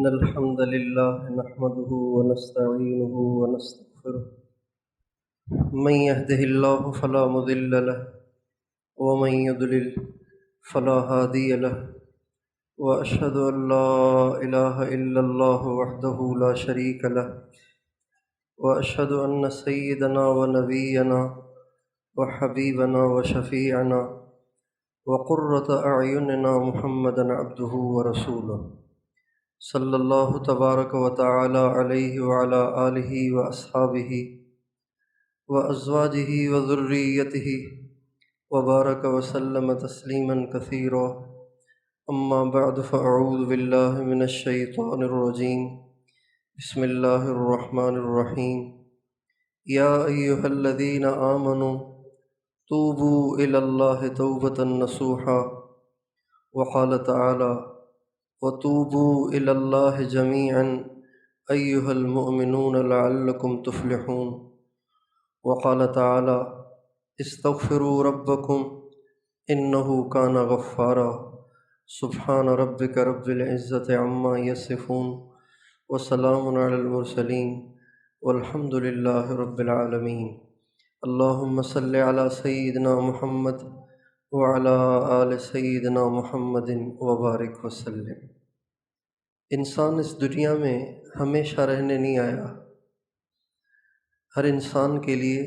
الحمد لله نحمده ونستعينه ونستغفره من يهده الله فلا مضل له ومن يضلل فلا هادي له وأشهد أن لا إله إلا الله وحده لا شريك له وأشهد أن سيدنا ونبينا وحبيبنا وشفيعنا وقرة أعيننا محمدا عبده ورسوله صلی اللہ تبارک و تعالی علیہ وعلی آلہ واصحابہ وازواجہ وذریتہ وبارک وسلم تسلیما کثیرا اما بعد فاعوذ باللہ من الشیطان الرجیم بسم اللہ الرحمن الرحیم یا ایہا الذین آمنوا توبوا الی اللہ توبۃ نصوحا وقال تعالی وَتُوبُوا إِلَى اللَّهِ جَمِيعًا أَيُّهَا الْمُؤْمِنُونَ لَعَلَّكُمْ تُفْلِحُونَ وقال تعالى اسْتَغْفِرُوا رَبَّكُمْ إِنَّهُ كَانَ غَفَّارًا سبحان ربك رب العزة عما يصفون وسلام على المرسلين والحمد لله رب العالمين اللهم صل على سيدنا محمد وعلى آل سیدنا محمد وبارک وسلم۔ انسان اس دنیا میں ہمیشہ رہنے نہیں آیا، ہر انسان کے لیے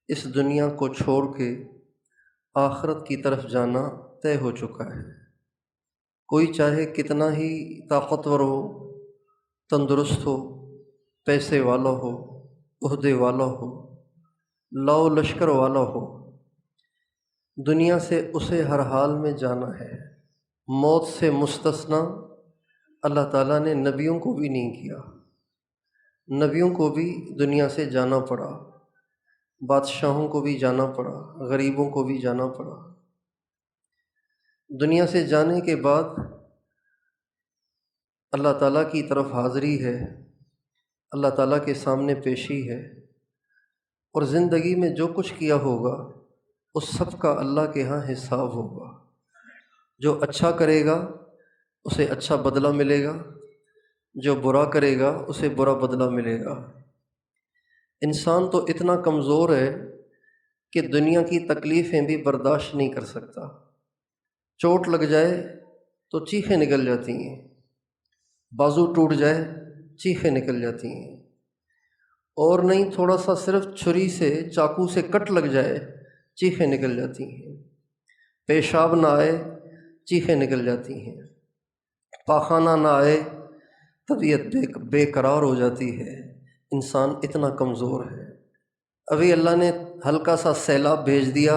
اس دنیا کو چھوڑ کے آخرت کی طرف جانا طے ہو چکا ہے۔ کوئی چاہے کتنا ہی طاقتور ہو، تندرست ہو، پیسے والا ہو، عہدے والا ہو، لاؤ لشکر والا ہو، دنیا سے اسے ہر حال میں جانا ہے۔ موت سے مستثنا اللہ تعالیٰ نے نبیوں کو بھی نہیں کیا، نبیوں کو بھی دنیا سے جانا پڑا، بادشاہوں کو بھی جانا پڑا، غریبوں کو بھی جانا پڑا۔ دنیا سے جانے کے بعد اللہ تعالیٰ کی طرف حاضری ہے، اللہ تعالیٰ کے سامنے پیشی ہے، اور زندگی میں جو کچھ کیا ہوگا اس سب کا اللہ کے ہاں حساب ہوگا۔ جو اچھا کرے گا اسے اچھا بدلہ ملے گا، جو برا کرے گا اسے برا بدلہ ملے گا۔ انسان تو اتنا کمزور ہے کہ دنیا کی تکلیفیں بھی برداشت نہیں کر سکتا۔ چوٹ لگ جائے تو چیخیں نکل جاتی ہیں، بازو ٹوٹ جائے چیخیں نکل جاتی ہیں، اور نہیں تھوڑا سا صرف چھری سے چاقو سے کٹ لگ جائے چیخیں نکل جاتی ہیں، پیشاب نہ آئے چیخیں نکل جاتی ہیں، پاخانہ نہ آئے طبیعت بے قرار ہو جاتی ہے۔ انسان اتنا کمزور ہے۔ ابھی اللہ نے ہلکا سا سیلاب بھیج دیا،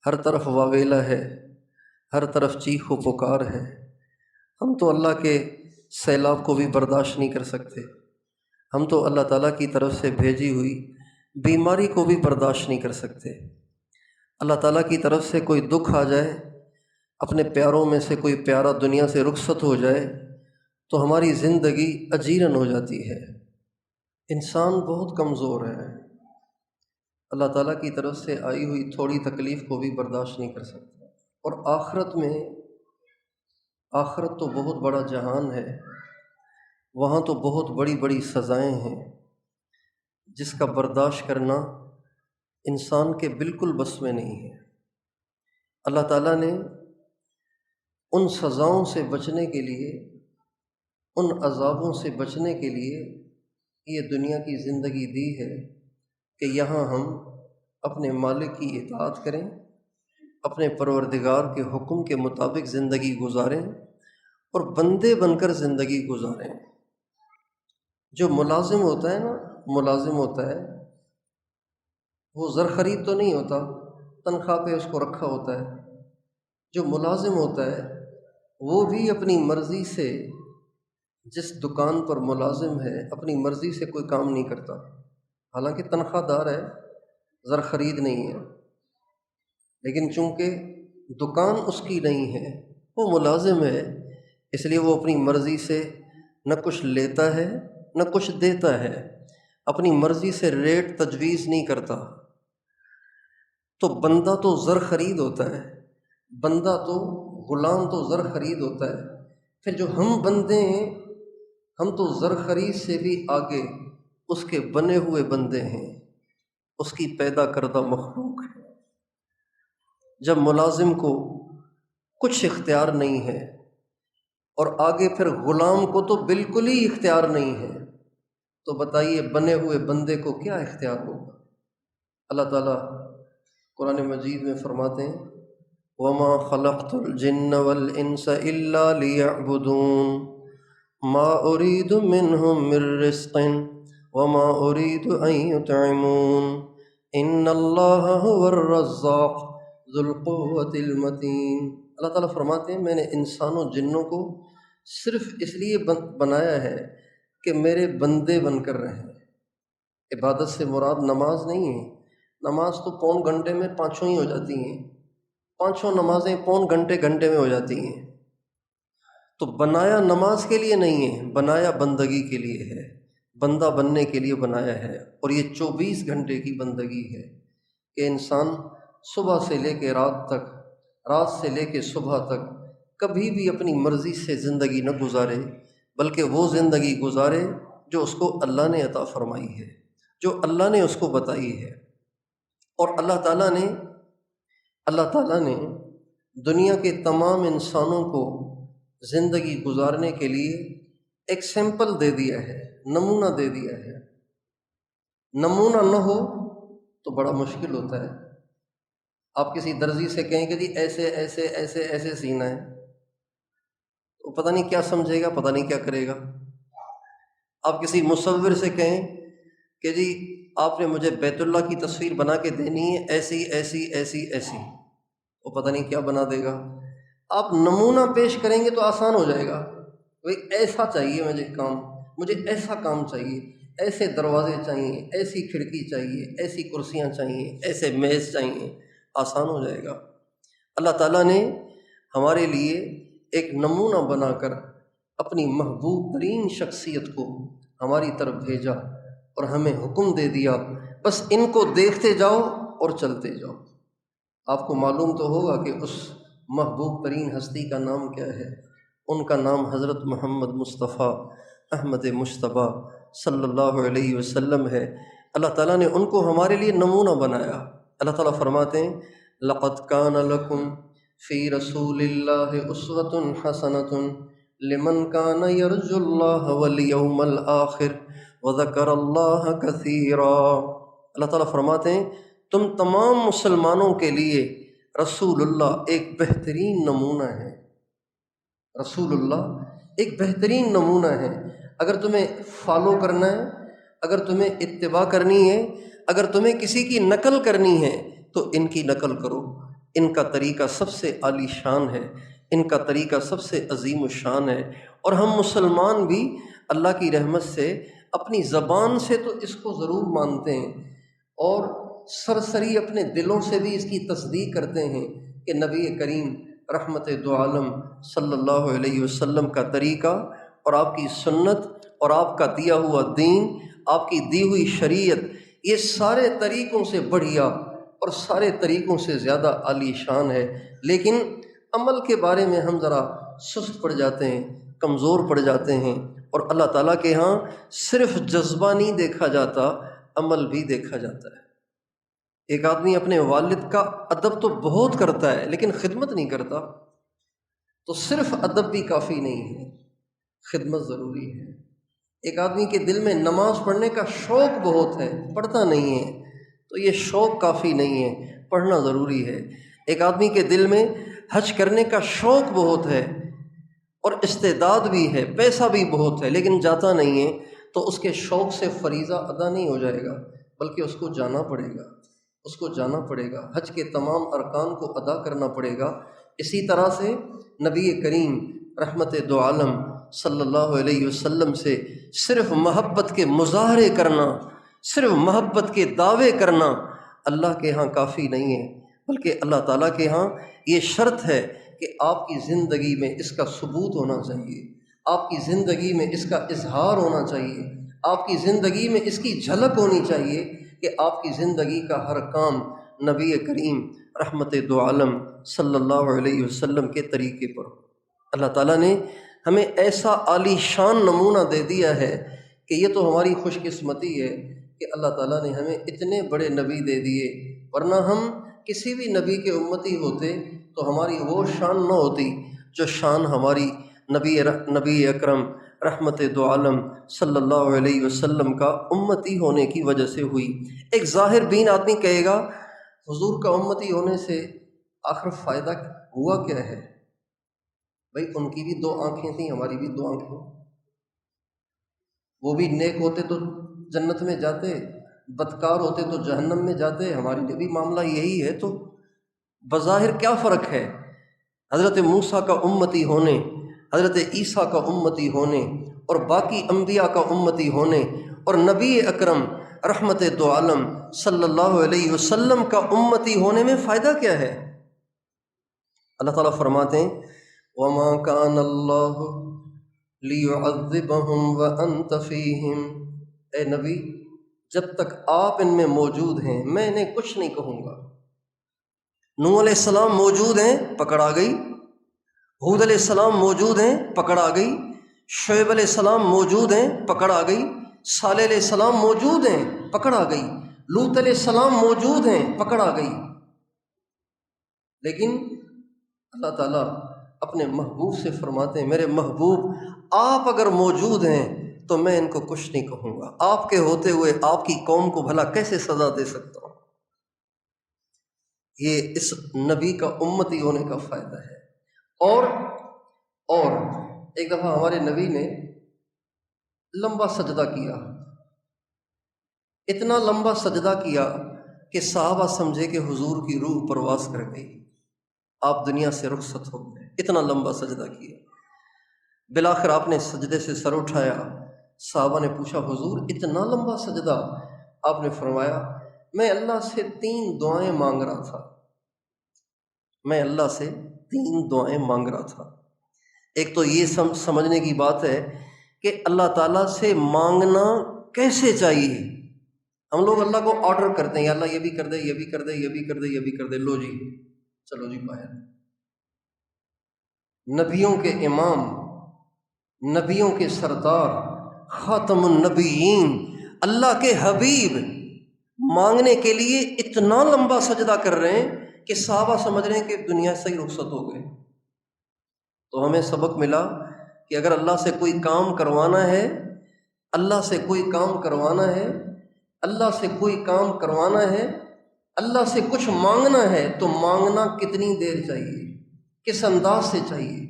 ہر طرف واویلا ہے، ہر طرف چیخ و پکار ہے۔ ہم تو اللہ کے سیلاب کو بھی برداشت نہیں کر سکتے، ہم تو اللہ تعالیٰ کی طرف سے بھیجی ہوئی بیماری کو بھی برداشت نہیں کر سکتے۔ اللہ تعالیٰ کی طرف سے کوئی دکھ آ جائے، اپنے پیاروں میں سے کوئی پیارا دنیا سے رخصت ہو جائے تو ہماری زندگی اجیرن ہو جاتی ہے۔ انسان بہت کمزور ہے، اللہ تعالیٰ کی طرف سے آئی ہوئی تھوڑی تکلیف کو بھی برداشت نہیں کر سکتا۔ اور آخرت تو بہت بڑا جہان ہے، وہاں تو بہت بڑی بڑی سزائیں ہیں جس کا برداشت کرنا انسان کے بالکل بس میں نہیں ہے۔ اللہ تعالیٰ نے ان سزاؤں سے بچنے کے لیے، ان عذابوں سے بچنے کے لیے یہ دنیا کی زندگی دی ہے کہ یہاں ہم اپنے مالک کی اطاعت کریں، اپنے پروردگار کے حکم کے مطابق زندگی گزاریں اور بندے بن کر زندگی گزاریں۔ جو ملازم ہوتا ہے نا، ملازم ہوتا ہے وہ زر خرید تو نہیں ہوتا، تنخواہ پہ اس کو رکھا ہوتا ہے۔ جو ملازم ہوتا ہے وہ بھی اپنی مرضی سے، جس دکان پر ملازم ہے اپنی مرضی سے کوئی کام نہیں کرتا، حالانکہ تنخواہ دار ہے، زر خرید نہیں ہے، لیکن چونکہ دکان اس کی نہیں ہے، وہ ملازم ہے، اس لیے وہ اپنی مرضی سے نہ کچھ لیتا ہے نہ کچھ دیتا ہے، اپنی مرضی سے ریٹ تجویز نہیں کرتا۔ تو بندہ تو زر خرید ہوتا ہے، بندہ تو غلام تو زر خرید ہوتا ہے، پھر جو ہم بندے ہیں، ہم تو زرخری سے بھی آگے اس کے بنے ہوئے بندے ہیں، اس کی پیدا کردہ مخلوق ہے۔ جب ملازم کو کچھ اختیار نہیں ہے اور آگے پھر غلام کو تو بالکل ہی اختیار نہیں ہے، تو بتائیے بنے ہوئے بندے کو کیا اختیار ہوگا؟ اللہ تعالیٰ قرآن مجید میں فرماتے ہیں وَمَا خَلَقْتُ الْجِنَّ وَالْإِنسَ إِلَّا لِيَعْبُدُونَ مَا أُرِيدُ مِنْهُمْ مِنْ رِزْقٍ وَمَا أُرِيدُ أَنْ يُطْعِمُونَ إِنَّ اللَّهَ هُوَ الرَّزَّاقُ ذُو الْقُوَّةِ الْمَتِينُ۔ اللہ تعالیٰ فرماتے ہیں میں نے انسانوں جنوں کو صرف اس لیے بنایا ہے کہ میرے بندے بن کر رہیں۔ عبادت سے مراد نماز نہیں ہے، نماز تو پون گھنٹے میں پانچوں ہی ہو جاتی ہیں، پانچوں نمازیں پون گھنٹے میں ہو جاتی ہیں۔ تو بنایا نماز کے لیے نہیں ہے، بنایا بندگی کے لیے ہے، بندہ بننے کے لیے بنایا ہے۔ اور یہ 24 گھنٹے کی بندگی ہے کہ انسان صبح سے لے کے رات تک، رات سے لے کے صبح تک کبھی بھی اپنی مرضی سے زندگی نہ گزارے، بلکہ وہ زندگی گزارے جو اس کو اللہ نے عطا فرمائی ہے، جو اللہ نے اس کو بتائی ہے۔ اور اللہ تعالیٰ نے دنیا کے تمام انسانوں کو زندگی گزارنے کے لیے ایک سیمپل دے دیا ہے، نمونہ دے دیا ہے۔ نمونہ نہ ہو تو بڑا مشکل ہوتا ہے۔ آپ کسی درزی سے کہیں کہ جی ایسے ایسے ایسے ایسے سینا ہے، وہ پتہ نہیں کیا سمجھے گا، پتہ نہیں کیا کرے گا۔ آپ کسی مصور سے کہیں کہ جی آپ نے مجھے بیت اللہ کی تصویر بنا کے دینی ہے ایسی ایسی ایسی ایسی، وہ پتہ نہیں کیا بنا دے گا۔ آپ نمونہ پیش کریں گے تو آسان ہو جائے گا، بھئی ایسا چاہیے مجھے ایسا کام چاہیے، ایسے دروازے چاہیے، ایسی کھڑکی چاہیے، ایسی کرسیاں چاہیے، ایسے میز چاہیے، آسان ہو جائے گا۔ اللہ تعالیٰ نے ہمارے لیے ایک نمونہ بنا کر اپنی محبوب ترین شخصیت کو ہماری طرف بھیجا اور ہمیں حکم دے دیا بس ان کو دیکھتے جاؤ اور چلتے جاؤ۔ آپ کو معلوم تو ہوگا کہ اس محبوب ترین ہستی کا نام کیا ہے۔ ان کا نام حضرت محمد مصطفیٰ احمد مجتبیٰ صلی اللہ علیہ وسلم ہے۔ اللہ تعالیٰ نے ان کو ہمارے لیے نمونہ بنایا۔ اللہ تعالیٰ فرماتے ہیں لَقَدْ كَانَ لَكُمْ فِي رَسُولِ اللَّهِ أُسْوَةٌ حَسَنَةٌ لِمَنْ كَانَ يَرْجُو اللَّهَ وَالْيَوْمَ الْآخِرَ وَذَكَرَ اللَّهَ كَثِيرًا۔ اللہ تعالیٰ فرماتے ہیں تم تمام مسلمانوں کے لیے رسول اللہ ایک بہترین نمونہ ہے۔ رسول اللہ ایک بہترین نمونہ ہے۔ اگر تمہیں فالو کرنا ہے، اگر تمہیں اتباع کرنی ہے، اگر تمہیں کسی کی نقل کرنی ہے تو ان کی نقل کرو۔ ان کا طریقہ سب سے عالی شان ہے، ان کا طریقہ سب سے عظیم الشان ہے۔ اور ہم مسلمان بھی اللہ کی رحمت سے اپنی زبان سے تو اس کو ضرور مانتے ہیں اور سرسری اپنے دلوں سے بھی اس کی تصدیق کرتے ہیں کہ نبی کریم رحمت دو عالم صلی اللہ علیہ وسلم کا طریقہ اور آپ کی سنت اور آپ کا دیا ہوا دین، آپ کی دی ہوئی شریعت، یہ سارے طریقوں سے بڑھیا اور سارے طریقوں سے زیادہ عالی شان ہے۔ لیکن عمل کے بارے میں ہم ذرا سست پڑ جاتے ہیں، کمزور پڑ جاتے ہیں، اور اللہ تعالیٰ کے ہاں صرف جذبہ نہیں دیکھا جاتا، عمل بھی دیکھا جاتا ہے۔ ایک آدمی اپنے والد کا ادب تو بہت کرتا ہے لیکن خدمت نہیں کرتا، تو صرف ادب بھی کافی نہیں ہے، خدمت ضروری ہے۔ ایک آدمی کے دل میں نماز پڑھنے کا شوق بہت ہے، پڑھتا نہیں ہے، تو یہ شوق کافی نہیں ہے، پڑھنا ضروری ہے۔ ایک آدمی کے دل میں حج کرنے کا شوق بہت ہے اور استعداد بھی ہے، پیسہ بھی بہت ہے، لیکن جاتا نہیں ہے، تو اس کے شوق سے فریضہ ادا نہیں ہو جائے گا، بلکہ اس کو جانا پڑے گا، اس کو جانا پڑے گا، حج کے تمام ارکان کو ادا کرنا پڑے گا۔ اسی طرح سے نبی کریم رحمت دو عالم صلی اللہ علیہ وسلم سے صرف محبت کے مظاہرے کرنا، صرف محبت کے دعوے کرنا اللہ کے ہاں کافی نہیں ہے، بلکہ اللہ تعالیٰ کے ہاں یہ شرط ہے کہ آپ کی زندگی میں اس کا ثبوت ہونا چاہیے، آپ کی زندگی میں اس کا اظہار ہونا چاہیے، آپ کی زندگی میں اس کی جھلک ہونی چاہیے کہ آپ کی زندگی کا ہر کام نبی کریم رحمت دو عالم صلی اللہ علیہ وسلم کے طریقے پر ہو۔ اللہ تعالیٰ نے ہمیں ایسا عالی شان نمونہ دے دیا ہے کہ یہ تو ہماری خوش قسمتی ہے کہ اللہ تعالیٰ نے ہمیں اتنے بڑے نبی دے دیے، ورنہ ہم کسی بھی نبی کے امتی ہوتے تو ہماری وہ شان نہ ہوتی جو شان ہماری نبی اکرم رحمت دو عالم صلی اللہ علیہ وسلم کا امتی ہونے کی وجہ سے ہوئی۔ ایک ظاہر بین آدمی کہے گا حضور کا امتی ہونے سے آخر فائدہ ہوا کیا ہے؟ بھائی ان کی بھی 2 آنکھیں تھیں، ہماری بھی 2 آنکھیں، وہ بھی نیک ہوتے تو جنت میں جاتے، بدکار ہوتے تو جہنم میں جاتے، ہمارے لیے بھی معاملہ یہی ہے، تو بظاہر کیا فرق ہے حضرت موسیٰ کا امتی ہونے، حضرت عیسیٰ کا امتی ہونے اور باقی انبیاء کا امتی ہونے اور نبی اکرم رحمت دو عالم صلی اللہ علیہ وسلم کا امتی ہونے میں فائدہ کیا ہے؟ اللہ تعالیٰ فرماتے ہیں وَمَا كَانَ اللَّهُ لِيُعَذِّبَهُمْ وَأَنْتَ فِيهِمْ، اے نبی جب تک آپ ان میں موجود ہیں میں انہیں کچھ نہیں کہوں گا۔ نوح علیہ السلام موجود ہیں، پکڑ آ گئی۔ ہود علیہ السلام موجود ہیں، پکڑ آ گئی۔ شعیب علیہ السلام موجود ہیں، پکڑ آ گئی۔ صالح علیہ السلام موجود ہیں، پکڑ آ گئی۔ لوط علیہ السلام موجود ہیں، پکڑ آ گئی۔ لیکن اللہ تعالیٰ اپنے محبوب سے فرماتے ہیں میرے محبوب آپ اگر موجود ہیں تو میں ان کو کچھ نہیں کہوں گا، آپ کے ہوتے ہوئے آپ کی قوم کو بھلا کیسے سزا دے سکتا ہوں؟ یہ اس نبی کا امتی ہونے کا فائدہ ہے۔ اور ایک دفعہ ہمارے نبی نے لمبا سجدہ کیا، اتنا لمبا سجدہ کیا کہ صحابہ سمجھے کہ حضور کی روح پرواز کر گئی، آپ دنیا سے رخصت ہو گئے، اتنا لمبا سجدہ کیا۔ بالآخر آپ نے سجدے سے سر اٹھایا، صحابہ نے پوچھا حضور اتنا لمبا سجدہ؟ آپ نے فرمایا میں اللہ سے 3 دعائیں مانگ رہا تھا، میں اللہ سے 3 دعائیں مانگ رہا تھا۔ ایک تو یہ سمجھنے کی بات ہے کہ اللہ تعالیٰ سے مانگنا کیسے چاہیے۔ ہم لوگ اللہ کو آرڈر کرتے ہیں، یا اللہ یہ بھی کر دے، یہ بھی کر دے، یہ بھی کر دے، یہ بھی کر دے، لو جی چلو جی باہر۔ نبیوں کے امام، نبیوں کے سردار، خاتم النبیین، اللہ کے حبیب مانگنے کے لیے اتنا لمبا سجدہ کر رہے ہیں کہ صحابہ سمجھ رہے ہیں کہ دنیا سے ہی رخصت ہو گئے۔ تو ہمیں سبق ملا کہ اگر اللہ سے کوئی کام کروانا ہے، اللہ سے کوئی کام کروانا ہے، اللہ سے کوئی کام کروانا ہے، اللہ سے کچھ مانگنا ہے تو مانگنا کتنی دیر چاہیے، کس انداز سے چاہیے۔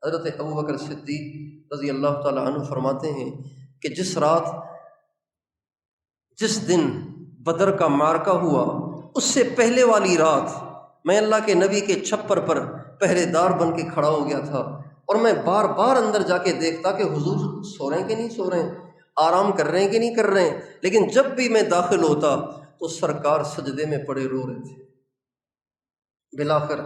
حضرت ابوبکر صدیق رضی اللہ تعالیٰ عنہ فرماتے ہیں کہ جس دن بدر کا معرکہ ہوا اس سے پہلے والی رات میں اللہ کے نبی کے چھپر پر پہرے دار بن کے کھڑا ہو گیا تھا، اور میں بار بار اندر جا کے دیکھتا کہ حضور سو رہے ہیں کہ نہیں سو رہے ہیں، آرام کر رہے ہیں کہ نہیں کر رہے ہیں، لیکن جب بھی میں داخل ہوتا تو سرکار سجدے میں پڑے رو رہے تھے۔ بالآخر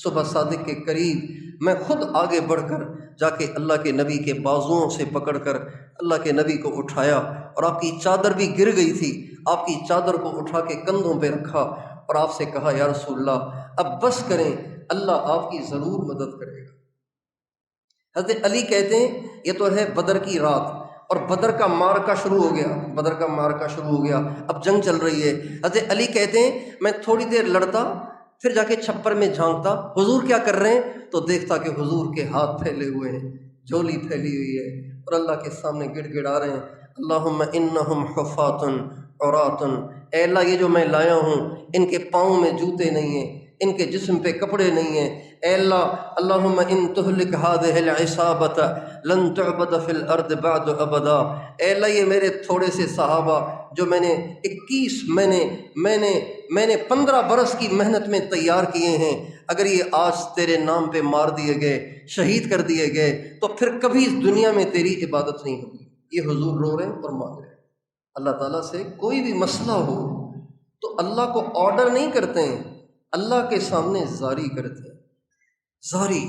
صبح صادق کے قریب میں خود آگے بڑھ کر جا کے اللہ کے نبی کے بازوؤں سے پکڑ کر اللہ کے نبی کو اٹھایا، اور آپ کی چادر بھی گر گئی تھی، آپ کی چادر کو اٹھا کے کندھوں پہ رکھا اور آپ سے کہا یا رسول اللہ اب بس کریں، اللہ آپ کی ضرور مدد کرے گا۔ حضرت علی کہتے ہیں یہ تو ہے بدر کی رات، اور بدر کا معرکہ شروع ہو گیا، بدر کا معرکہ شروع ہو گیا، اب جنگ چل رہی ہے۔ حضرت علی کہتے ہیں میں تھوڑی دیر لڑتا، پھر جا کے چھپر میں جھانکتا حضور کیا کر رہے ہیں، تو دیکھتا کہ حضور کے ہاتھ پھیلے ہوئے ہیں، جھولی پھیلی ہوئی ہے، اور اللہ کے سامنے گڑ گڑا رہے ہیں اللہم انہم حفاۃ عراۃ، اے اللہ یہ جو میں لایا ہوں ان کے پاؤں میں جوتے نہیں ہیں، ان کے جسم پہ کپڑے نہیں ہیں، اے اللہ اللہم ان تہلک ہذہ العصابۃ لن تعبد فی الارض بعد ابدا، اے اللہ یہ میرے تھوڑے سے صحابہ جو میں نے 15 برس کی محنت میں تیار کیے ہیں، اگر یہ آج تیرے نام پہ مار دیے گئے، شہید کر دیے گئے تو پھر کبھی اس دنیا میں تیری عبادت نہیں ہوگی۔ یہ حضور رو رہے ہیں اور مانگ رہے ہیں۔ اللہ تعالیٰ سے کوئی بھی مسئلہ ہو تو اللہ کو آرڈر نہیں کرتے ہیں، اللہ کے سامنے زاری کرتے ہیں۔ زاری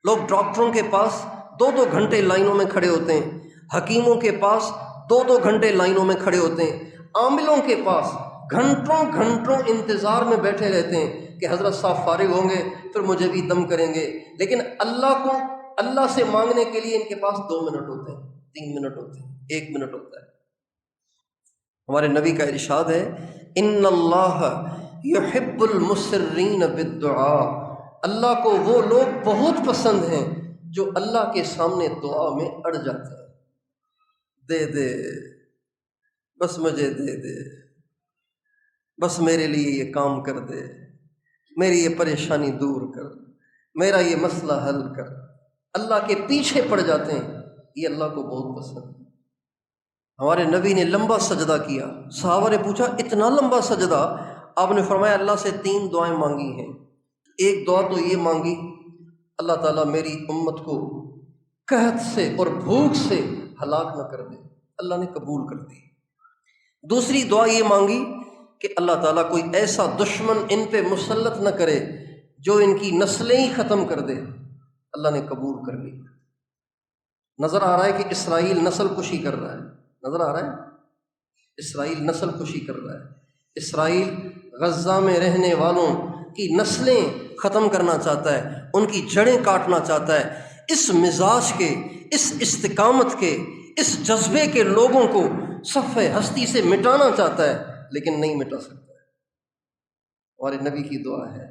لوگ ڈاکٹروں کے پاس 2 گھنٹے لائنوں میں کھڑے ہوتے ہیں، حکیموں کے پاس 2 گھنٹے لائنوں میں کھڑے ہوتے ہیں، عاملوں کے پاس گھنٹوں انتظار میں بیٹھے رہتے ہیں کہ حضرت صاحب فارغ ہوں گے پھر مجھے بھی دم کریں گے، لیکن اللہ کو اللہ سے مانگنے کے لیے ان کے پاس 2 منٹ ہوتے ہیں، 3 منٹ ہوتے ہیں، 1 منٹ ہوتا ہے۔ ہمارے نبی کا ارشاد ہے ان اللہ یحب المسرین بالدعاء، اللہ کو وہ لوگ بہت پسند ہیں جو اللہ کے سامنے دعا میں اڑ جاتے ہیں، دے دے، بس مجھے دے دے، بس میرے لیے یہ کام کر دے، میری یہ پریشانی دور کر، میرا یہ مسئلہ حل کر، اللہ کے پیچھے پڑ جاتے ہیں، یہ اللہ کو بہت پسند ہے۔ ہمارے نبی نے لمبا سجدہ کیا، صحابہ نے پوچھا اتنا لمبا سجدہ؟ آپ نے فرمایا اللہ سے 3 دعائیں مانگی ہیں۔ ایک دعا تو یہ مانگی اللہ تعالیٰ میری امت کو قحط سے اور بھوک سے ہلاک نہ کر دے، اللہ نے قبول کر دی۔ دوسری دعا یہ مانگی کہ اللہ تعالیٰ کوئی ایسا دشمن ان پہ مسلط نہ کرے جو ان کی نسلیں ہی ختم کر دے، اللہ نے قبول کر لی۔ نظر آ رہا ہے کہ اسرائیل نسل کشی کر رہا ہے، نظر آ رہا ہے اسرائیل نسل کشی کر رہا ہے، اسرائیل غزہ میں رہنے والوں کی نسلیں ختم کرنا چاہتا ہے، ان کی جڑیں کاٹنا چاہتا ہے۔ اس مزاج کے، اس استقامت کے، اس جذبے کے لوگوں کو صف ہستی سے مٹانا چاہتا ہے، لیکن نہیں مٹا سکتا ہے۔ ہمارے نبی کی دعا ہے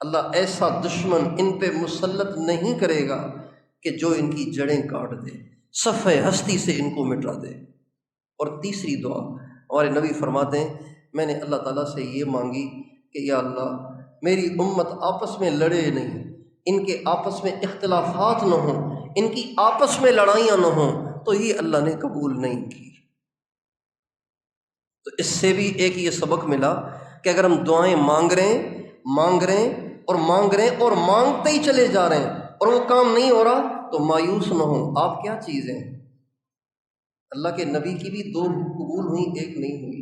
اللہ ایسا دشمن ان پہ مسلط نہیں کرے گا کہ جو ان کی جڑیں کاٹ دے، صف ہستی سے ان کو مٹا دے۔ اور تیسری دعا ہمارے نبی فرماتے ہیں میں نے اللہ تعالیٰ سے یہ مانگی کہ یا اللہ میری امت آپس میں لڑے نہیں، ان کے آپس میں اختلافات نہ ہوں، ان کی آپس میں لڑائیاں نہ ہوں، تو یہ اللہ نے قبول نہیں کی۔ تو اس سے بھی ایک یہ سبق ملا کہ اگر ہم دعائیں مانگ رہے ہیں اور مانگتے ہی چلے جا رہے ہیں اور وہ کام نہیں ہو رہا تو مایوس نہ ہوں۔ آپ کیا چیز ہیں؟ اللہ کے نبی کی بھی 2 قبول ہوئی، 1 نہیں ہوئی۔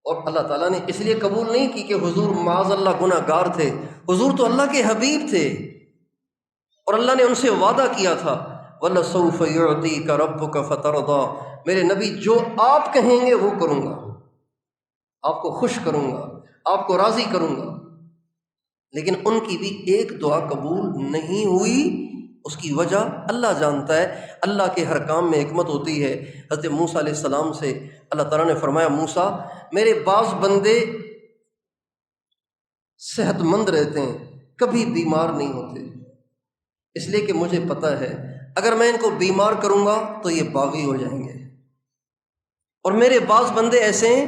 اور اللہ تعالیٰ نے اس لیے قبول نہیں کی کہ حضور معاذ اللہ گناہ گار تھے، حضور تو اللہ کے حبیب تھے، اور اللہ نے ان سے وعدہ کیا تھا وَلَسَوْفَ يُعْطِيكَ رَبُّكَ فَتَرْضَىٰ، میرے نبی جو آپ کہیں گے وہ کروں گا، آپ کو خوش کروں گا، آپ کو راضی کروں گا۔ لیکن ان کی بھی ایک دعا قبول نہیں ہوئی، اس کی وجہ اللہ جانتا ہے، اللہ کے ہر کام میں حکمت ہوتی ہے۔ حضرت موسیٰ علیہ السلام سے اللہ تعالیٰ نے فرمایا موسیٰ میرے بعض بندے صحت مند رہتے ہیں، کبھی بیمار نہیں ہوتے، اس لیے کہ مجھے پتہ ہے اگر میں ان کو بیمار کروں گا تو یہ باغی ہو جائیں گے، اور میرے بعض بندے ایسے ہیں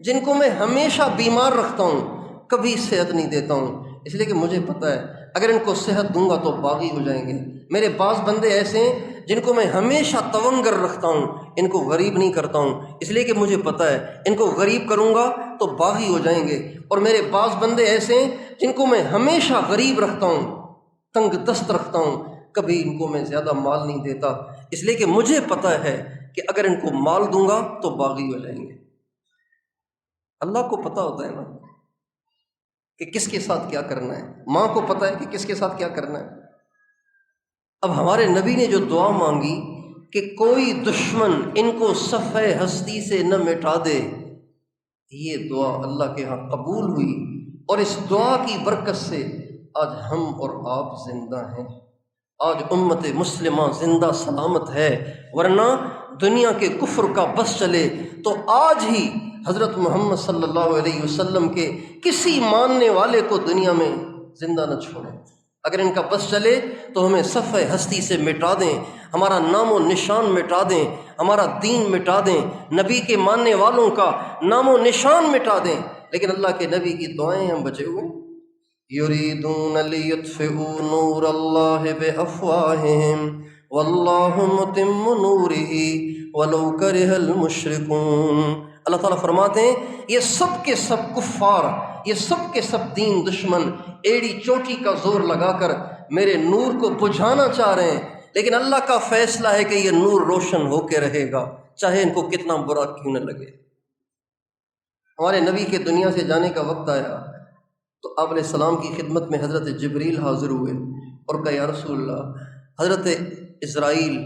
جن کو میں ہمیشہ بیمار رکھتا ہوں، کبھی صحت نہیں دیتا ہوں، اس لیے کہ مجھے پتہ ہے اگر ان کو صحت دوں گا تو باغی ہو جائیں گے۔ میرے بعض بندے ایسے ہیں جن کو میں ہمیشہ تونگر رکھتا ہوں، ان کو غریب نہیں کرتا ہوں، اس لیے کہ مجھے پتہ ہے ان کو غریب کروں گا تو باغی ہو جائیں گے۔ اور میرے بعض بندے ایسے ہیں جن کو میں ہمیشہ غریب رکھتا ہوں، تنگ دست رکھتا ہوں، کبھی ان کو میں زیادہ مال نہیں دیتا، اس لیے کہ مجھے پتہ ہے کہ اگر ان کو مال دوں گا تو باغی ہو جائیں گے۔ اللہ کو پتہ ہوتا ہے نا کہ کس کے ساتھ کیا کرنا ہے، ماں کو پتہ ہے کہ کس کے ساتھ کیا کرنا ہے۔ اب ہمارے نبی نے جو دعا مانگی کہ کوئی دشمن ان کو صف ہستی سے نہ مٹا دے، یہ دعا اللہ کے ہاں قبول ہوئی، اور اس دعا کی برکت سے آج ہم اور آپ زندہ ہیں، آج امت مسلمہ زندہ سلامت ہے، ورنہ دنیا کے کفر کا بس چلے تو آج ہی حضرت محمد صلی اللہ علیہ وسلم کے کسی ماننے والے کو دنیا میں زندہ نہ چھوڑیں۔ اگر ان کا بس چلے تو ہمیں صف ہستی سے مٹا دیں، ہمارا نام و نشان مٹا دیں، ہمارا دین مٹا دیں، نبی کے ماننے والوں کا نام و نشان مٹا دیں، لیکن اللہ کے نبی کی دعائیں ہم بچے ہوئے۔ یریدون لیطفئوا نور اللہ بافواہہم واللہ متم نورہ ولو کرہ المشرکون۔ اللہ تعالیٰ فرماتے ہیں یہ سب کے سب کفار، یہ سب کے سب دین دشمن ایڑی چوٹی کا زور لگا کر میرے نور کو بجھانا چاہ رہے ہیں، لیکن اللہ کا فیصلہ ہے کہ یہ نور روشن ہو کے رہے گا، چاہے ان کو کتنا برا کیوں نہ لگے۔ ہمارے نبی کے دنیا سے جانے کا وقت آیا تو آپ علیہ السلام کی خدمت میں حضرت جبریل حاضر ہوئے اور کہا یا رسول اللہ، حضرت اسرائیل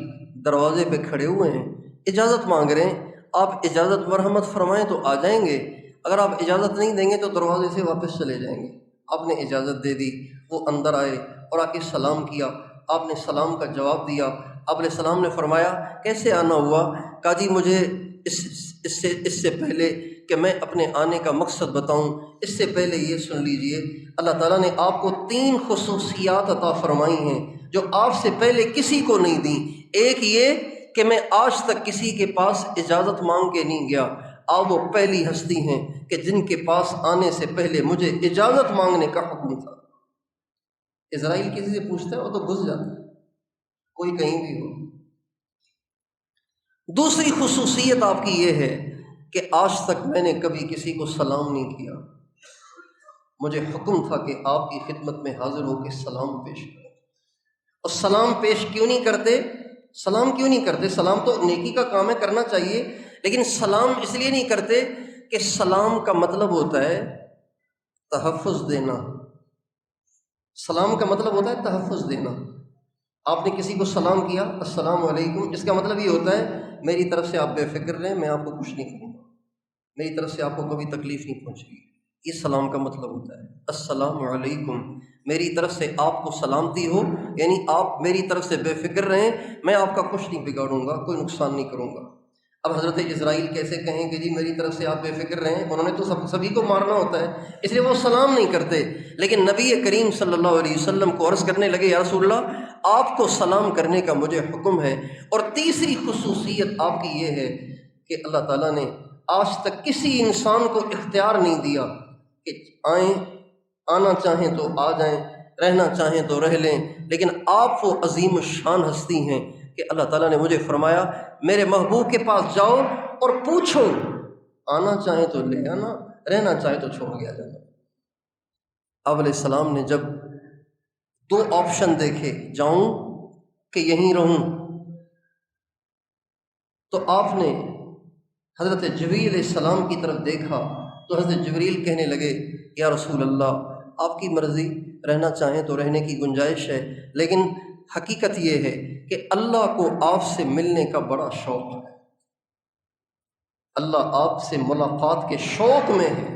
دروازے پہ کھڑے ہوئے ہیں، اجازت مانگ رہے ہیں، آپ اجازت مرحمت فرمائیں تو آ جائیں گے، اگر آپ اجازت نہیں دیں گے تو دروازے سے واپس چلے جائیں گے۔ آپ نے اجازت دے دی، وہ اندر آئے اور آ کے سلام کیا، آپ نے سلام کا جواب دیا۔ آپ علیہ السلام نے فرمایا کیسے آنا ہوا؟ کہا جی مجھے اس سے پہلے کہ میں اپنے آنے کا مقصد بتاؤں، اس سے پہلے یہ سن لیجئے، اللہ تعالیٰ نے آپ کو 3 خصوصیات عطا فرمائی ہیں جو آپ سے پہلے کسی کو نہیں دیں۔ ایک یہ کہ میں آج تک کسی کے پاس اجازت مانگ کے نہیں گیا، آپ وہ پہلی ہستی ہیں کہ جن کے پاس آنے سے پہلے مجھے اجازت مانگنے کا حکم تھا۔ اسرائیل کسی سے پوچھتا ہے وہ تو گھس جاتا ہے، کوئی کہیں بھی ہو۔ دوسری خصوصیت آپ کی یہ ہے کہ آج تک میں نے کبھی کسی کو سلام نہیں کیا، مجھے حکم تھا کہ آپ کی خدمت میں حاضر ہو کے سلام پیش کریں۔ اور سلام پیش کیوں نہیں کرتے؟ سلام کیوں نہیں کرتے؟ سلام تو نیکی کا کام ہے، کرنا چاہیے، لیکن سلام اس لیے نہیں کرتے کہ سلام کا مطلب ہوتا ہے تحفظ دینا۔ سلام کا مطلب ہوتا ہے تحفظ دینا۔ آپ نے کسی کو سلام کیا السلام علیکم، اس کا مطلب یہ ہوتا ہے میری طرف سے آپ بے فکر رہیں، میں آپ کو کچھ نہیں کروں گا، میری طرف سے آپ کو کبھی تکلیف نہیں پہنچے گی، یہ سلام کا مطلب ہوتا ہے السلام علیکم، میری طرف سے آپ کو سلامتی ہو، یعنی آپ میری طرف سے بے فکر رہیں، میں آپ کا کچھ نہیں بگاڑوں گا، کوئی نقصان نہیں کروں گا۔ اب حضرت اسرائیل کیسے کہیں کہ جی میری طرف سے آپ بے فکر رہیں؟ انہوں نے تو سبھی کو مارنا ہوتا ہے، اس لیے وہ سلام نہیں کرتے۔ لیکن نبی کریم صلی اللہ علیہ وسلم کو عرض کرنے لگے یا رسول اللہ آپ کو سلام کرنے کا مجھے حکم ہے۔ اور تیسری خصوصیت آپ کی یہ ہے کہ اللہ تعالیٰ نے آج تک کسی انسان کو اختیار نہیں دیا کہ آئیں، آنا چاہیں تو آ جائیں، رہنا چاہیں تو رہ لیں، لیکن آپ وہ عظیم الشان ہستی ہیں کہ اللہ تعالیٰ نے مجھے فرمایا میرے محبوب کے پاس جاؤ اور پوچھو، آنا چاہیں تو لے آنا، رہنا چاہیں تو چھوڑ گیا جانا۔ آپ علیہ السلام نے جب 2 آپشن دیکھے، جاؤں کہ یہیں رہوں، تو آپ نے حضرت جبریل علیہ السلام کی طرف دیکھا تو حضرت جبریل کہنے لگے یا رسول اللہ آپ کی مرضی، رہنا چاہیں تو رہنے کی گنجائش ہے، لیکن حقیقت یہ ہے کہ اللہ کو آپ سے ملنے کا بڑا شوق ہے، اللہ آپ سے ملاقات کے شوق میں ہے۔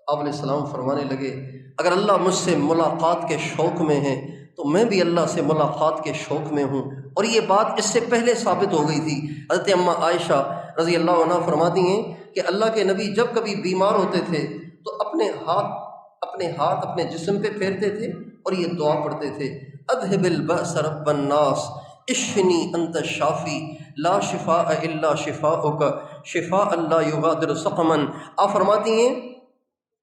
آپ علیہ السلام فرمانے لگے اگر اللہ مجھ سے ملاقات کے شوق میں ہے تو میں بھی اللہ سے ملاقات کے شوق میں ہوں۔ اور یہ بات اس سے پہلے ثابت ہو گئی تھی، حضرت اماں عائشہ رضی اللہ عنہ فرماتی ہیں کہ اللہ کے نبی جب کبھی بیمار ہوتے تھے تو اپنے ہاتھ اپنے جسم پہ پھیرتے تھے اور یہ دعا پڑھتے تھے اذهب البأس رب الناس اشفنی انت الشافی لا شفاء الا شفاؤک شفاء لا یغادر سقما۔ آپ فرماتی ہیں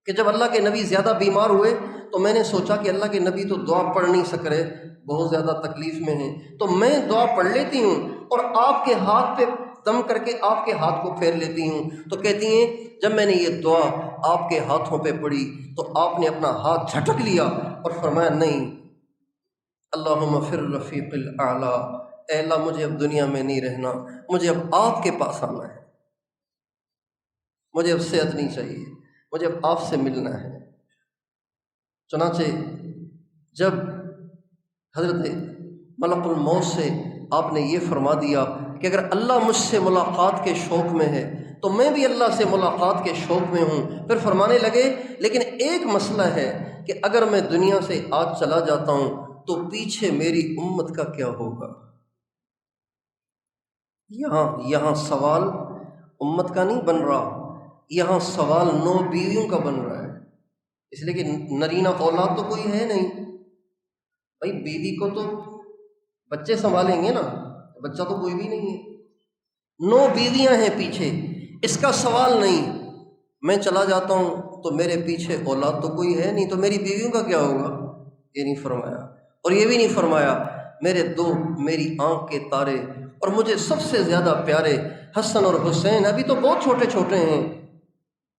کہ جب اللہ کے نبی زیادہ بیمار ہوئے تو میں نے سوچا کہ اللہ کے نبی تو دعا پڑھ نہیں سک رہے، بہت زیادہ تکلیف میں ہیں، تو میں دعا پڑھ لیتی ہوں اور آپ کے ہاتھ پہ دم کر کے آپ کے ہاتھ کو پھیر لیتی ہوں۔ تو کہتی ہیں جب میں نے یہ دعا آپ کے ہاتھوں پہ پڑھی تو آپ نے اپنا ہاتھ جھٹک لیا اور فرمایا نہیں، اللہم فی الرفیق الاعلی، اے اللہ مجھے اب دنیا میں نہیں رہنا، مجھے اب آپ کے پاس آنا ہے، مجھے اب صحت نہیں چاہیے، مجھے اب آپ سے ملنا ہے۔ چنانچہ جب حضرت ملک الموت سے آپ نے یہ فرما دیا کہ اگر اللہ مجھ سے ملاقات کے شوق میں ہے تو میں بھی اللہ سے ملاقات کے شوق میں ہوں، پھر فرمانے لگے لیکن ایک مسئلہ ہے کہ اگر میں دنیا سے آج چلا جاتا ہوں تو پیچھے میری امت کا کیا ہوگا؟ یہاں سوال امت کا نہیں بن رہا، یہاں سوال 9 بیویوں کا بن رہا ہے، اس لیے کہ نرینہ اولاد تو کوئی ہے نہیں، بھائی بیوی کو تو بچے سنبھالیں گے نا، بچہ تو کوئی بھی نہیں ہے، 9 بیویاں ہیں پیچھے، اس کا سوال نہیں میں چلا جاتا ہوں تو میرے پیچھے اولاد تو کوئی ہے نہیں تو میری بیویوں کا کیا ہوگا، یہ نہیں فرمایا۔ اور یہ بھی نہیں فرمایا میرے 2 میری آنکھ کے تارے اور مجھے سب سے زیادہ پیارے حسن اور حسین ابھی تو بہت چھوٹے چھوٹے ہیں،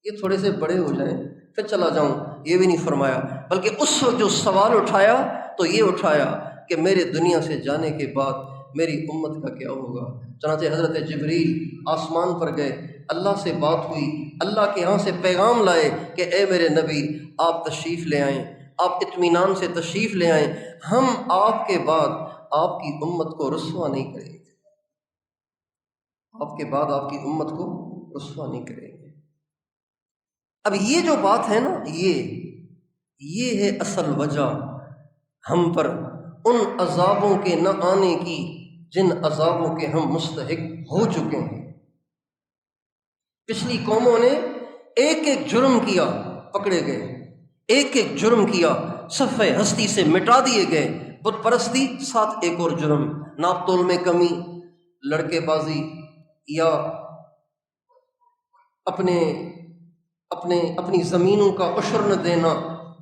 یہ تھوڑے سے بڑے ہو جائیں پھر چلا جاؤں، یہ بھی نہیں فرمایا، بلکہ اس وقت جو سوال اٹھایا تو یہ اٹھایا کہ میرے دنیا سے جانے کے بعد میری امت کا کیا ہوگا۔ چنانچہ حضرت جبریل آسمان پر گئے، اللہ سے بات ہوئی، اللہ کے ہاں سے پیغام لائے کہ اے میرے نبی آپ تشریف لے آئیں، آپ اطمینان سے تشریف لے آئیں، ہم آپ کے بعد آپ کی امت کو رسوا نہیں کریں گے، آپ کے بعد آپ کی امت کو رسوا نہیں کریں گے۔ اب یہ جو بات ہے نا، یہ ہے اصل وجہ ہم پر ان عذابوں کے نہ آنے کی جن عذابوں کے ہم مستحق ہو چکے ہیں۔ پچھلی قوموں نے ایک ایک جرم کیا، پکڑے گئے، ایک ایک جرم کیا، صفحہ ہستی سے مٹا دیے گئے۔ بت پرستی، ساتھ ایک اور جرم، ناپ تول میں کمی، لڑکے بازی، یا اپنی زمینوں کا عشر نہ دینا،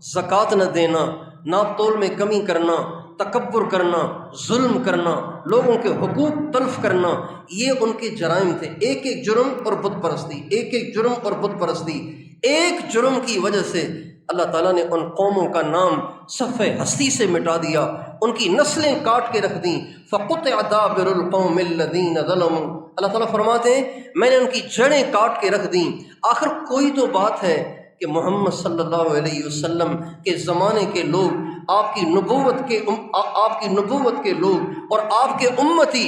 زکوٰۃ نہ دینا، ناپ تول میں کمی کرنا، تکبر کرنا، ظلم کرنا، لوگوں کے حقوق تلف کرنا، یہ ان کے جرائم تھے۔ ایک ایک جرم اور بت پرستی، ایک ایک جرم اور بت پرستی۔ ایک جرم کی وجہ سے اللہ تعالیٰ نے ان قوموں کا نام صفحہ ہستی سے مٹا دیا، ان کی نسلیں کاٹ کے رکھ دیں۔ فَقُطِعَ دَابِرُ الْقَوْمِ الَّذِينَ ظَلَمُوا، اللہ تعالیٰ فرماتے ہیں میں نے ان کی جڑیں کاٹ کے رکھ دیں۔ آخر کوئی تو بات ہے کہ محمد صلی اللہ علیہ وسلم کے زمانے کے لوگ، آپ کی نبوت کے لوگ اور آپ کے امتی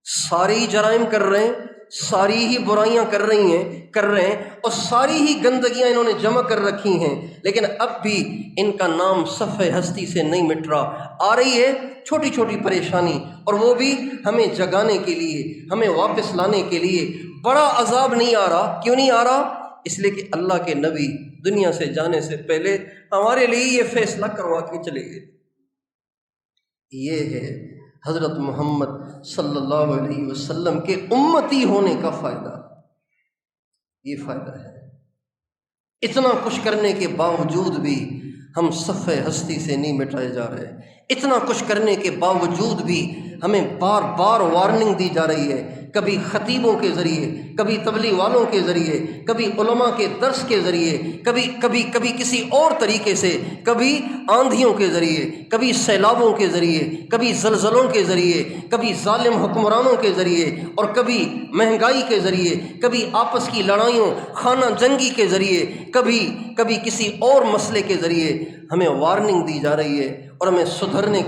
سارے ہی جرائم کر رہے ہیں، ساری ہی برائیاں کر رہے ہیں اور ساری ہی گندگیاں انہوں نے جمع کر رکھی ہیں، لیکن اب بھی ان کا نام صفحہ ہستی سے نہیں مٹ رہا۔ آ رہی ہے چھوٹی چھوٹی پریشانی، اور وہ بھی ہمیں جگانے کے لیے، ہمیں واپس لانے کے لیے۔ بڑا عذاب نہیں آ رہا، کیوں نہیں آ رہا؟ اس لیے کہ اللہ کے نبی دنیا سے جانے سے پہلے ہمارے لیے یہ فیصلہ کروا کے چلے گئے۔ یہ ہے حضرت محمد صلی اللہ علیہ وسلم کے امتی ہونے کا فائدہ، یہ فائدہ ہے۔ اتنا کچھ کرنے کے باوجود بھی ہم صفحہ ہستی سے نہیں مٹائے جا رہے، اتنا کچھ کرنے کے باوجود بھی ہمیں بار بار وارننگ دی جا رہی ہے، کبھی خطیبوں کے ذریعے، کبھی تبلیغ والوں کے ذریعے، کبھی علماء کے درس کے ذریعے، کبھی کسی اور طریقے سے، کبھی آندھیوں کے ذریعے، کبھی سیلابوں کے ذریعے، کبھی زلزلوں کے ذریعے، کبھی ظالم حکمرانوں کے ذریعے، اور کبھی مہنگائی کے ذریعے، کبھی آپس کی لڑائیوں، خانہ جنگی کے ذریعے، کبھی کسی اور مسئلے کے ذریعے ہمیں وارننگ دی جا رہی ہے، اور ہمیں سدھرنے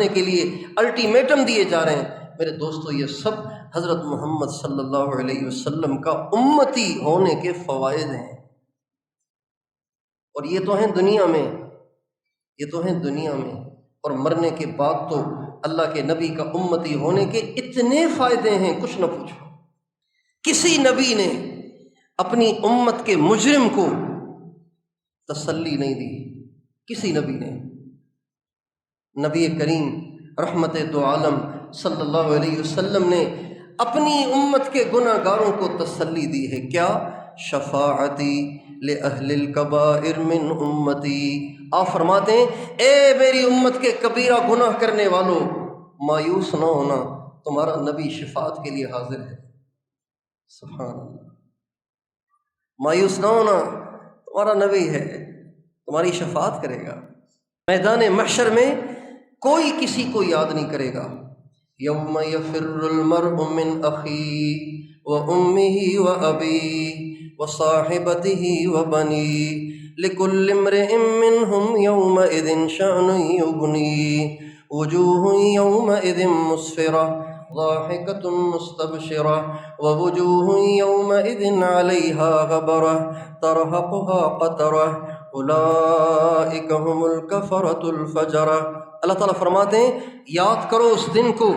کے لیے الٹیمیٹم دیے جا رہے ہیں۔ میرے دوستو، یہ سب حضرت محمد صلی اللہ علیہ وسلم کا امتی ہونے کے فوائد ہیں، اور یہ تو ہیں دنیا میں، اور مرنے کے بعد تو اللہ کے نبی کا امتی ہونے کے اتنے فائدے ہیں کچھ نہ پوچھو۔ کسی نبی نے اپنی امت کے مجرم کو تسلی نہیں دی، کسی نبی نے۔ نبی کریم رحمت دو عالم صلی اللہ علیہ وسلم نے اپنی امت کے گناہ گاروں کو تسلی دی ہے، کیا؟ شفاعتی لأہل الکبائر من امتی۔ آپ فرماتے ہیں اے میری امت کے کبیرہ گناہ کرنے والوں، مایوس نہ ہونا، تمہارا نبی شفاعت کے لیے حاضر ہے۔ سبحان اللہ، مایوس نہ ہونا، تمہارا نبی ہے، تمہاری شفاعت کرے گا۔ میدان محشر میں کوئی کسی کو یاد نہیں کرے گا۔ یوم یفر المرء من اخیہ وامہ وابیہ وصاحبتہ وبنیہ لکل امرئ منہم یومئذ شأن یغنیہ وجوہ یومئذ مسفرہ ضاحکۃ مستبشرہ ووجوہ یومئذ علیہا غبرہ ترہقها قترہ اولئک هم الکفرۃ الفجرہ۔ اللہ تعالیٰ فرماتے ہیں یاد کرو اس دن کو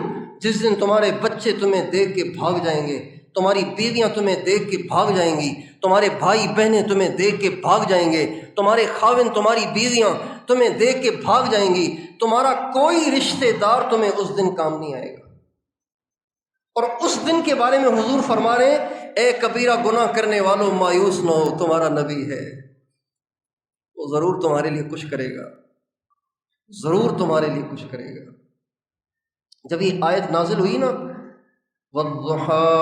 جس دن تمہارے بچے تمہیں دیکھ کے بھاگ جائیں گے، تمہاری بیویاں تمہیں دیکھ کے بھاگ جائیں گی، تمہارے بھائی بہنیں تمہیں دیکھ کے بھاگ جائیں گے، تمہارے خاوند، تمہاری بیویاں تمہیں دیکھ کے بھاگ جائیں گی، تمہارا کوئی رشتہ دار تمہیں اس دن کام نہیں آئے گا۔ اور اس دن کے بارے میں حضور فرما رہے ہیں اے کبیرہ گناہ کرنے والوں، مایوس نہ ہو، تمہارا نبی ہے، وہ ضرور تمہارے لیے کچھ کرے گا، ضرور تمہارے لیے کچھ کرے گا۔ جب یہ آیت نازل ہوئی نا، وَالضُّحَىٰ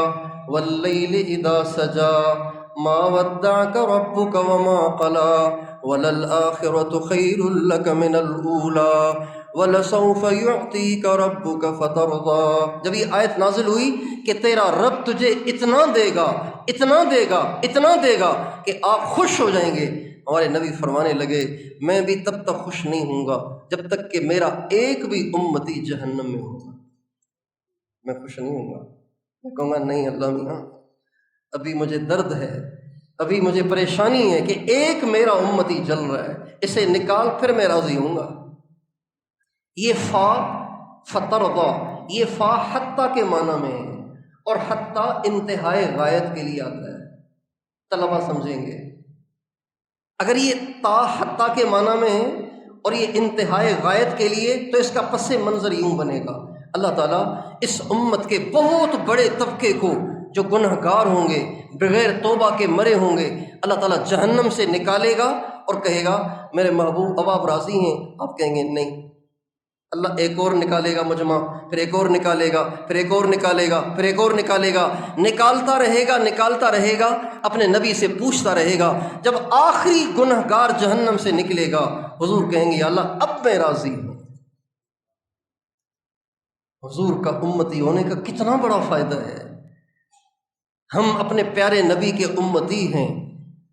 وَاللَّيْلِ إِذَا سَجَىٰ مَا وَدَّعَكَ رَبُّكَ وَمَا قَلَىٰ وَلَلْآخِرَةُ خَيْرٌ لَكَ مِنَ الْأُولَىٰ وَلَسَوْفَ يُعْطِيكَ رَبُّكَ فَتَرْضَىٰ۔ جب یہ آیت نازل ہوئی کہ تیرا رب تجھے اتنا دے گا، اتنا دے گا، اتنا دے گا کہ آپ خوش ہو جائیں گے، ہمارے نبی فرمانے لگے میں بھی تب تک خوش نہیں ہوں گا جب تک کہ میرا ایک بھی امتی جہنم میں ہوگا، میں خوش نہیں ہوں گا، میں کہوں گا نہیں اللہ میاں ابھی مجھے درد ہے، ابھی مجھے پریشانی ہے کہ ایک میرا امتی جل رہا ہے، اسے نکال پھر میں راضی ہوں گا۔ یہ فا فترضا، یہ فا حتیٰ کے معنی میں ہے، اور حتیٰ انتہائے غایت کے لیے آتا ہے، طلبہ سمجھیں گے۔ اگر یہ تا حتیٰ کے معنی میں ہے اور یہ انتہائے غایت کے لیے، تو اس کا پس منظر یوں بنے گا، اللہ تعالیٰ اس امت کے بہت بڑے طبقے کو جو گنہگار ہوں گے، بغیر توبہ کے مرے ہوں گے، اللہ تعالیٰ جہنم سے نکالے گا اور کہے گا میرے محبوب اب آپ راضی ہیں؟ آپ کہیں گے نہیں۔ اللہ ایک اور نکالے گا مجمع، پھر ایک اور نکالے گا، پھر ایک اور نکالے گا، پھر ایک اور نکالے گا، نکالتا رہے گا، نکالتا رہے گا، اپنے نبی سے پوچھتا رہے گا۔ جب آخری گنہگار جہنم سے نکلے گا، حضور کہیں گے یا اللہ اب میں راضی ہوں۔ حضور کا امتی ہونے کا کتنا بڑا فائدہ ہے۔ ہم اپنے پیارے نبی کے امتی ہیں،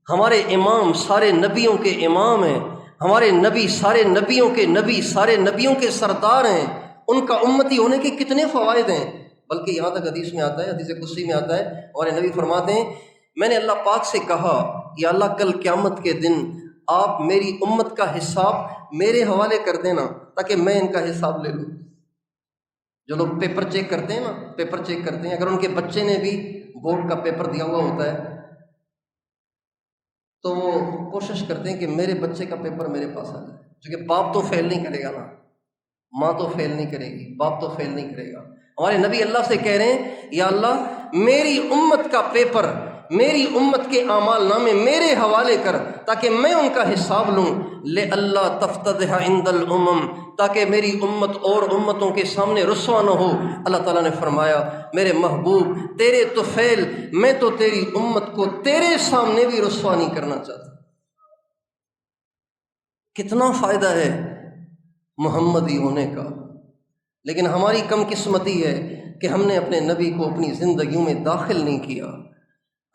ہمارے امام سارے نبیوں کے امام ہیں، ہمارے نبی سارے نبیوں کے نبی، سارے نبیوں کے سردار ہیں، ان کا امتی ہونے کے کتنے فوائد ہیں۔ بلکہ یہاں تک حدیث میں آتا ہے، حدیث قدسی میں آتا ہے، ہمارے نبی فرماتے ہیں میں نے اللہ پاک سے کہا یا اللہ کل قیامت کے دن آپ میری امت کا حساب میرے حوالے کر دینا تاکہ میں ان کا حساب لے لوں۔ جو لوگ پیپر چیک کرتے ہیں نا، پیپر چیک کرتے ہیں، اگر ان کے بچے نے بھی بورڈ کا پیپر دیا ہوا ہوتا ہے تو وہ کوشش کرتے ہیں کہ میرے بچے کا پیپر میرے پاس آ جائے، کیونکہ باپ تو فیل نہیں کرے گا نا، ماں تو فیل نہیں کرے گی، باپ تو فیل نہیں کرے گا۔ ہمارے نبی اللہ سے کہہ رہے ہیں یا اللہ میری امت کا پیپر، میری امت کے اعمال نامے میرے حوالے کر تاکہ میں ان کا حساب لوں، لِأَلَّا تَفْتَضِحَ عِنْدَ الْأُمَمِ، تاکہ میری امت اور امتوں کے سامنے رسوا نہ ہو۔ اللہ تعالیٰ نے فرمایا میرے محبوب تیرے تو فیل، میں تو تیری امت کو تیرے سامنے بھی رسوا نہیں کرنا چاہتا۔ کتنا فائدہ ہے محمدی ہونے کا۔ لیکن ہماری کم قسمتی ہے کہ ہم نے اپنے نبی کو اپنی زندگیوں میں داخل نہیں کیا،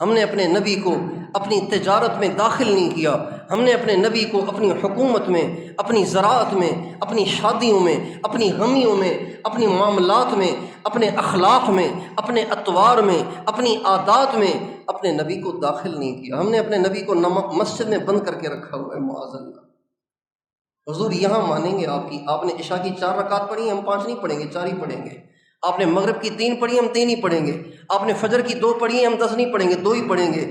ہم نے اپنے نبی کو اپنی تجارت میں داخل نہیں کیا، ہم نے اپنے نبی کو اپنی حکومت میں، اپنی زراعت میں، اپنی شادیوں میں، اپنی غمیوں میں، اپنی معاملات میں، اپنے اخلاق میں، اپنے اطوار میں، اپنی عادات میں اپنے نبی کو داخل نہیں کیا۔ ہم نے اپنے نبی کو مسجد میں بند کر کے رکھا ہوا ہے، معاذ اللہ۔ حضور یہاں مانیں گے آپ کی، آپ نے عشاء کی 4 رکعت پڑھی، ہم 5 نہیں پڑھیں گے، 4 ہی پڑھیں گے۔ آپ نے مغرب کی 3 پڑھی، ہم 3 ہی پڑھیں گے۔ آپ نے فجر کی 2 پڑھی، ہم 10 نہیں پڑھیں گے، 2 ہی پڑھیں گے۔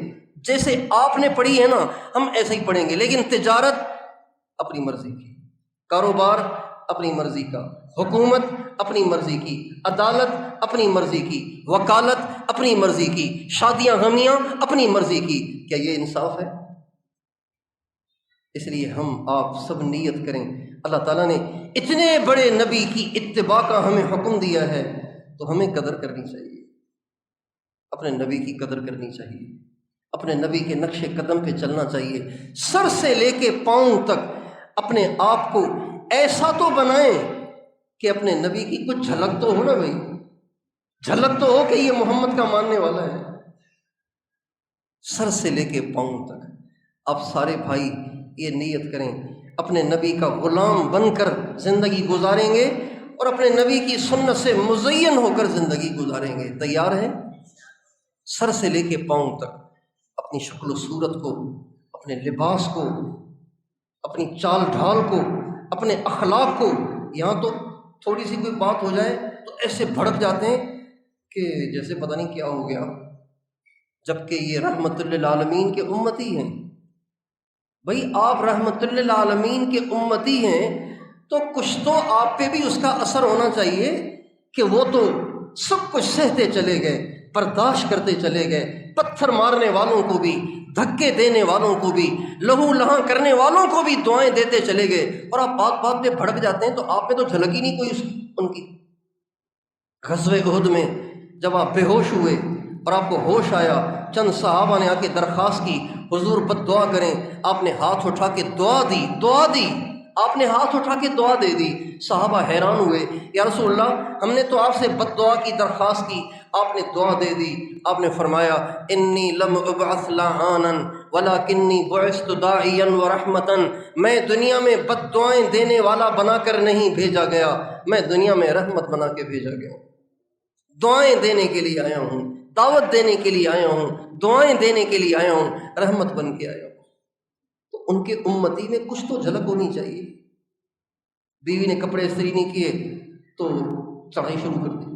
جیسے آپ نے پڑھی ہے نا ہم ایسے ہی پڑھیں گے۔ لیکن تجارت اپنی مرضی کی، کاروبار اپنی مرضی کا، حکومت اپنی مرضی کی، عدالت اپنی مرضی کی، وکالت اپنی مرضی کی، شادیاں غمیاں اپنی مرضی کی۔ کیا یہ انصاف ہے؟ اس لیے ہم آپ سب نیت کریں، اللہ تعالیٰ نے اتنے بڑے نبی کی اتباع کا ہمیں حکم دیا ہے تو ہمیں قدر کرنی چاہیے، اپنے نبی کی قدر کرنی چاہیے، اپنے نبی کے نقش قدم پہ چلنا چاہیے، سر سے لے کے پاؤں تک اپنے آپ کو ایسا تو بنائیں کہ اپنے نبی کی کچھ جھلک تو ہو نا بھائی، جھلک تو ہو کہ یہ محمد کا ماننے والا ہے۔ سر سے لے کے پاؤں تک آپ سارے بھائی یہ نیت کریں اپنے نبی کا غلام بن کر زندگی گزاریں گے اور اپنے نبی کی سنت سے مزین ہو کر زندگی گزاریں گے۔ تیار ہیں؟ سر سے لے کے پاؤں تک اپنی شکل و صورت کو، اپنے لباس کو، اپنی چال ڈھال کو، اپنے اخلاق کو۔ یہاں تو تھوڑی سی کوئی بات ہو جائے تو ایسے بھڑک جاتے ہیں کہ جیسے پتہ نہیں کیا ہو گیا، جبکہ یہ رحمت للعالمین کے امتی ہیں۔ بھئی آپ رحمت للعالمین کے امتی ہیں تو کچھ تو آپ پہ بھی اس کا اثر ہونا چاہیے کہ وہ تو سب کچھ سہتے چلے گئے، برداشت کرتے چلے گئے، پتھر مارنے والوں کو بھی، دھکے دینے والوں کو بھی، لہو لہاں کرنے والوں کو بھی دعائیں دیتے چلے گئے، اور آپ بات بات پہ بھڑک جاتے ہیں تو آپ میں تو جھلک ہی نہیں کوئی ان کی۔ غزوہ احد میں جب آپ بے ہوش ہوئے اور آپ کو ہوش آیا، چند صحابہ نے آ کے درخواست کی حضور بد دعا کریں، آپ نے ہاتھ اٹھا کے دعا دی، آپ نے ہاتھ اٹھا کے دعا دے دی۔ صحابہ حیران ہوئے، یا رسول اللہ ہم نے تو آپ سے بد دعا کی درخواست کی، آپ نے دعا دے دی۔ آپ نے فرمایا انی لم ابعث لعانا ولکنی بعثت داعیا ورحمتا، میں دنیا میں بد دعائیں دینے والا بنا کر نہیں بھیجا گیا، میں دنیا میں رحمت بنا کے بھیجا گیا ہوں، دعائیں دینے کے لیے آیا ہوں۔ دعوت دینے کے لیے آیا ہوں، دعائیں دینے کے لیے آیا ہوں، رحمت بن کے آیا ہوں۔ تو ان کے امتی میں کچھ تو جھلک ہونی چاہیے۔ بیوی نے کپڑے استری نہیں کیے تو چڑھائی شروع کر دی،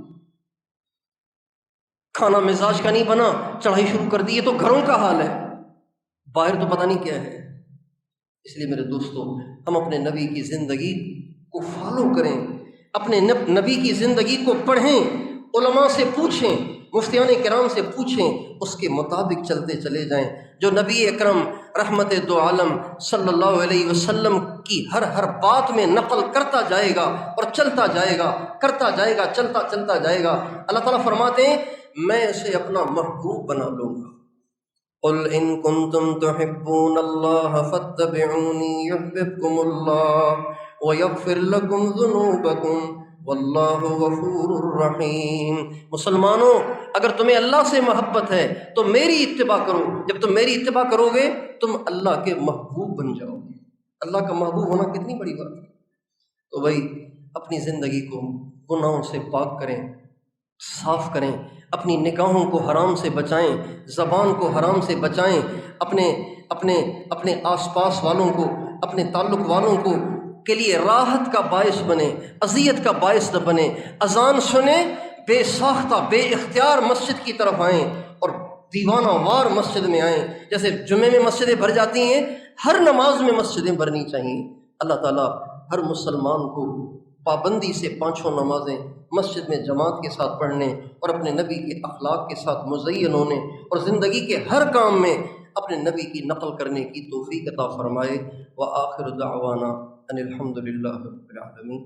کھانا مزاج کا نہیں بنا چڑھائی شروع کر دی۔ یہ تو گھروں کا حال ہے، باہر تو پتہ نہیں کیا ہے۔ اس لیے میرے دوستو، ہم اپنے نبی کی زندگی کو فالو کریں، اپنے نبی کی زندگی کو پڑھیں، علماء سے پوچھیں، مفتیان کرام سے پوچھیں، اس کے مطابق چلتے چلے جائیں۔ جو نبی اکرم رحمت دو عالم صلی اللہ علیہ وسلم کی ہر بات میں نقل کرتا جائے گا اور چلتا جائے گا، کرتا جائے گا، چلتا جائے گا، اللہ تعالیٰ فرماتے ہیں میں اسے اپنا محبوب بنا لوں گا۔ قل ان کنتم تحبون اللہ فاتبعونی یحببکم اللہ ویغفر لکم ذنوبکم واللہ غفور الرحیم۔ مسلمانوں، اگر تمہیں اللہ سے محبت ہے تو میری اتباع کرو۔ جب تم میری اتباع کرو گے تم اللہ کے محبوب بن جاؤ گے۔ اللہ کا محبوب ہونا کتنی بڑی بات ہے۔ تو بھائی اپنی زندگی کو گناہوں سے پاک کریں، صاف کریں، اپنی نگاہوں کو حرام سے بچائیں، زبان کو حرام سے بچائیں، اپنے آس پاس والوں کو، اپنے تعلق والوں کو کے لیے راحت کا باعث بنیں، اذیت کا باعث نہ بنیں۔ اذان سنیں، بے ساختہ بے اختیار مسجد کی طرف آئیں اور دیوانہ وار مسجد میں آئیں۔ جیسے جمعے میں مسجدیں بھر جاتی ہیں، ہر نماز میں مسجدیں بھرنی چاہیے۔ اللہ تعالیٰ ہر مسلمان کو پابندی سے 5 نمازیں مسجد میں جماعت کے ساتھ پڑھنے اور اپنے نبی کے اخلاق کے ساتھ مزین ہونے اور زندگی کے ہر کام میں اپنے نبی کی نقل کرنے کی توفیق عطا فرمائے۔ وآخر دعوانا ان الحمد للہ رب العالمین۔